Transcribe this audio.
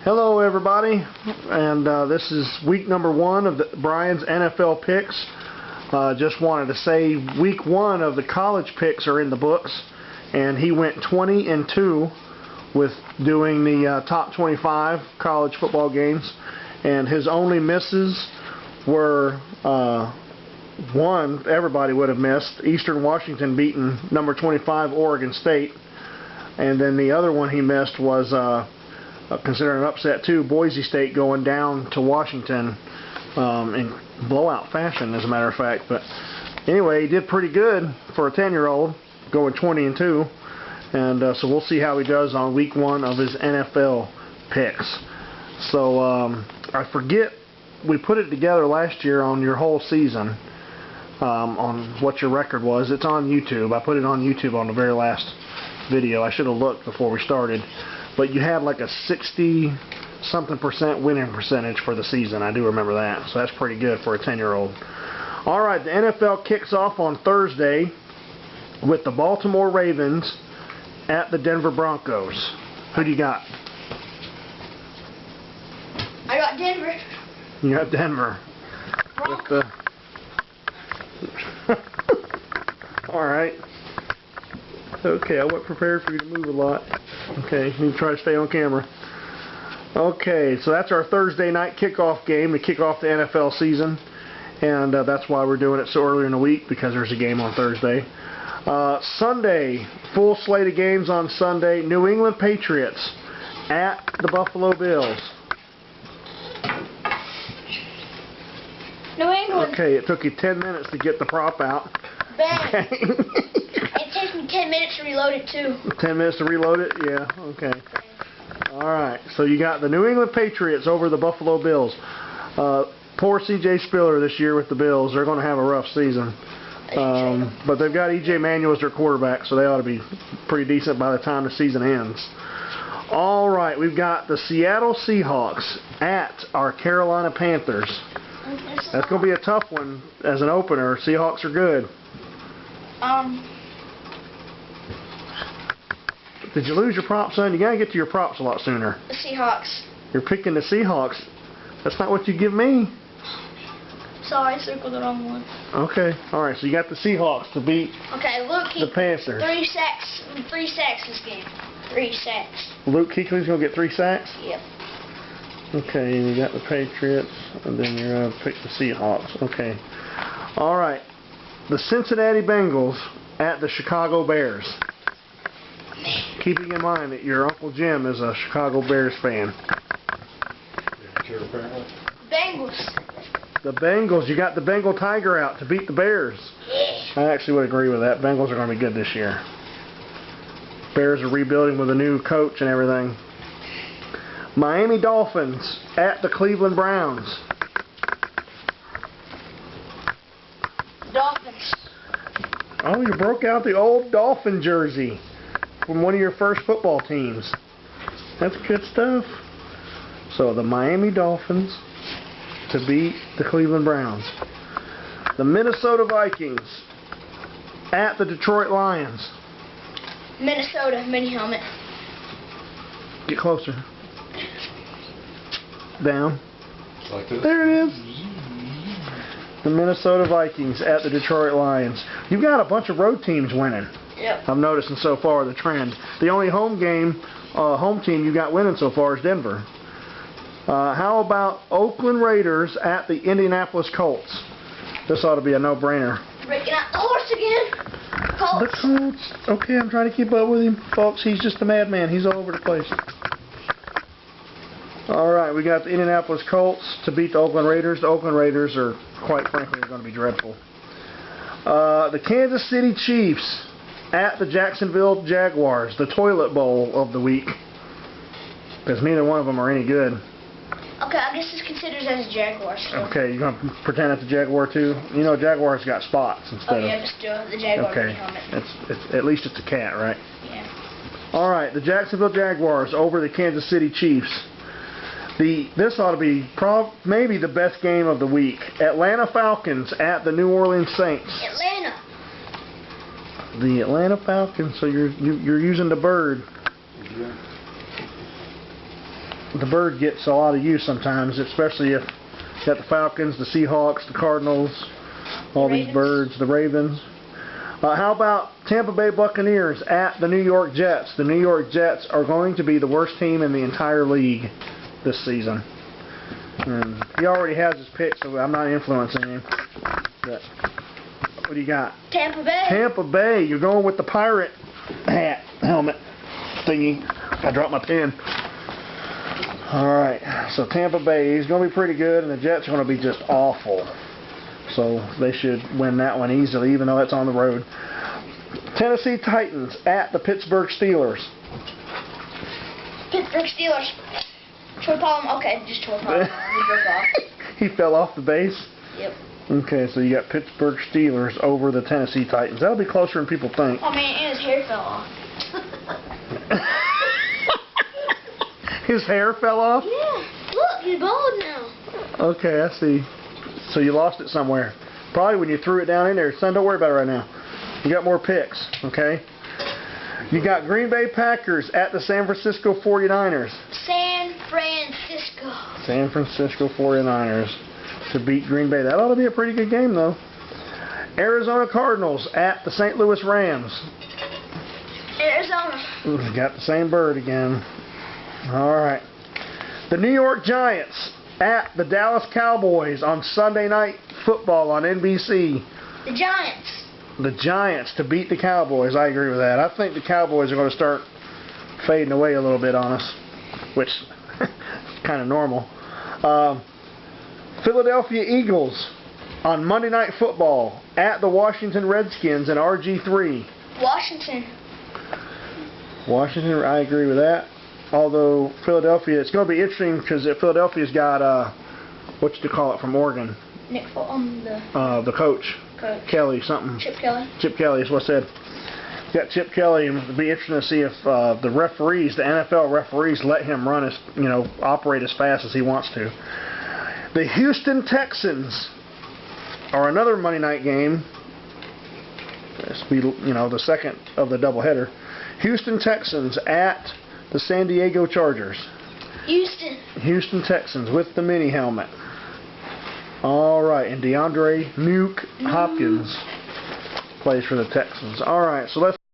Hello everybody, and this is week number 1 of Brian's NFL picks. Just wanted to say week 1 of the college picks are in the books, and he went 20-2 with doing the top 25 college football games, and his only misses were one everybody would have missed, Eastern Washington beating number 25 Oregon State, and then the other one he missed was considered an upset too, Boise State going down to Washington in blowout fashion, as a matter of fact. But anyway, he did pretty good for a 10-year-old, going 20-2, and so we'll see how he does on week 1 of his NFL picks. So I forget, we put it together last year on your whole season, on what your record was. It's on YouTube. I put it on YouTube on the very last video. I should have looked before we started. But you had like a 60-something% winning percentage for the season. I do remember that. So that's pretty good for a 10-year-old. All right, the NFL kicks off on Thursday with the Baltimore Ravens at the Denver Broncos. Who do you got? I got Denver. You got Denver. With the all right. Okay, I wasn't prepared for you to move a lot. Okay, you need to try to stay on camera. Okay, so that's our Thursday night kickoff game to kick off the NFL season. And that's why we're doing it so early in the week, because there's a game on Thursday. Sunday, full slate of games on Sunday. New England Patriots at the Buffalo Bills. New England. Okay, it took you 10 minutes to get the prop out. Bang. Okay. It takes me 10 minutes to reload it too. 10 minutes to reload it? Yeah, okay. Alright, so you got the New England Patriots over the Buffalo Bills. Poor C.J. Spiller this year with the Bills. They're going to have a rough season. But they've got E.J. Manuel as their quarterback, so they ought to be pretty decent by the time the season ends. Alright, we've got the Seattle Seahawks at our Carolina Panthers. That's going to be a tough one as an opener. Seahawks are good. Did you lose your prop, son? You got to get to your props a lot sooner. The Seahawks. You're picking the Seahawks. That's not what you give me. Sorry, I circled the wrong one. Okay. All right. So you got the Seahawks to beat the Panthers. 3 sacks. 3 sacks this game. 3 sacks. Luke Kuechly's going to get 3 sacks? Yep. Okay. And you got the Patriots, and then you're going to pick the Seahawks. Okay. All right. The Cincinnati Bengals at the Chicago Bears. Keeping in mind that your Uncle Jim is a Chicago Bears fan. Bengals. The Bengals, you got the Bengal Tiger out to beat the Bears. I actually would agree with that. Bengals are going to be good this year. Bears are rebuilding with a new coach and everything. Miami Dolphins at the Cleveland Browns. Dolphins. Oh, you broke out the old Dolphin jersey from one of your first football teams. That's good stuff. So the Miami Dolphins to beat the Cleveland Browns. The Minnesota Vikings at the Detroit Lions. Minnesota, mini helmet. Get closer. Down. Like this? There it is. The Minnesota Vikings at the Detroit Lions. You've got a bunch of road teams winning. Yep. I'm noticing so far the trend. The only home team you got winning so far is Denver. How about Oakland Raiders at the Indianapolis Colts? This ought to be a no-brainer. Breaking out the horse again. Colts. The Colts. Okay, I'm trying to keep up with him, folks. He's just a madman. He's all over the place. All right, we got the Indianapolis Colts to beat the Oakland Raiders. The Oakland Raiders are, quite frankly, going to be dreadful. The Kansas City Chiefs at the Jacksonville Jaguars, the toilet bowl of the week, because neither one of them are any good. Okay, I guess this considers as a Jaguar. So. Okay, you're going to pretend it's a Jaguar too? You know, Jaguars got spots instead of... just do the Jaguar helmet. It's, at least it's a cat, right? Yeah. All right, the Jacksonville Jaguars over the Kansas City Chiefs. This ought to be maybe the best game of the week. Atlanta Falcons at the New Orleans Saints. Atlanta. The Atlanta Falcons. So you're using the bird. the bird gets a lot of use sometimes, especially if you got the Falcons, the Seahawks, the Cardinals, all these Ravens. birds, the Ravens. How about Tampa Bay Buccaneers at the New York Jets? The New York Jets are going to be the worst team in the entire league this season. And he already has his pick, so I'm not influencing him. But what do you got? Tampa Bay. Tampa Bay. You're going with the pirate hat, helmet thingy. I dropped my pen. Alright, so Tampa Bay is going to be pretty good, and the Jets are going to be just awful. So they should win that one easily, even though that's on the road. Tennessee Titans at the Pittsburgh Steelers. Pittsburgh Steelers. Troy Palmer. Okay, just Troy Palmer. He broke off. He fell off the base? Yep. Okay, so you got Pittsburgh Steelers over the Tennessee Titans. That'll be closer than people think. Oh man, and his hair fell off. His hair fell off? Yeah. Look, he's bald now. Okay, I see. So you lost it somewhere. Probably when you threw it down in there. Son, don't worry about it right now. You got more picks, okay? You got Green Bay Packers at the San Francisco 49ers. San Francisco. San Francisco 49ers to beat Green Bay. That ought to be a pretty good game, though. Arizona Cardinals at the St. Louis Rams. Arizona. Ooh, got the same bird again. All right. The New York Giants at the Dallas Cowboys on Sunday Night Football on NBC. The Giants. The Giants to beat the Cowboys. I agree with that. I think the Cowboys are going to start fading away a little bit on us, which is kind of normal. Philadelphia Eagles on Monday Night Football at the Washington Redskins in RG3. Washington. Washington, I agree with that. Although Philadelphia, it's going to be interesting because Philadelphia's got, what you call it from Oregon? Nick the The coach. Kelly, something. Chip Kelly. Chip Kelly is what I said. Got Chip Kelly, and it'll be interesting to see if the referees, the NFL referees, let him run as, operate as fast as he wants to. The Houston Texans are another Monday night game. This will be, the second of the doubleheader. Houston Texans at the San Diego Chargers. Houston Texans with the mini helmet. All right, and DeAndre Nuke Hopkins plays for the Texans. All right, so let's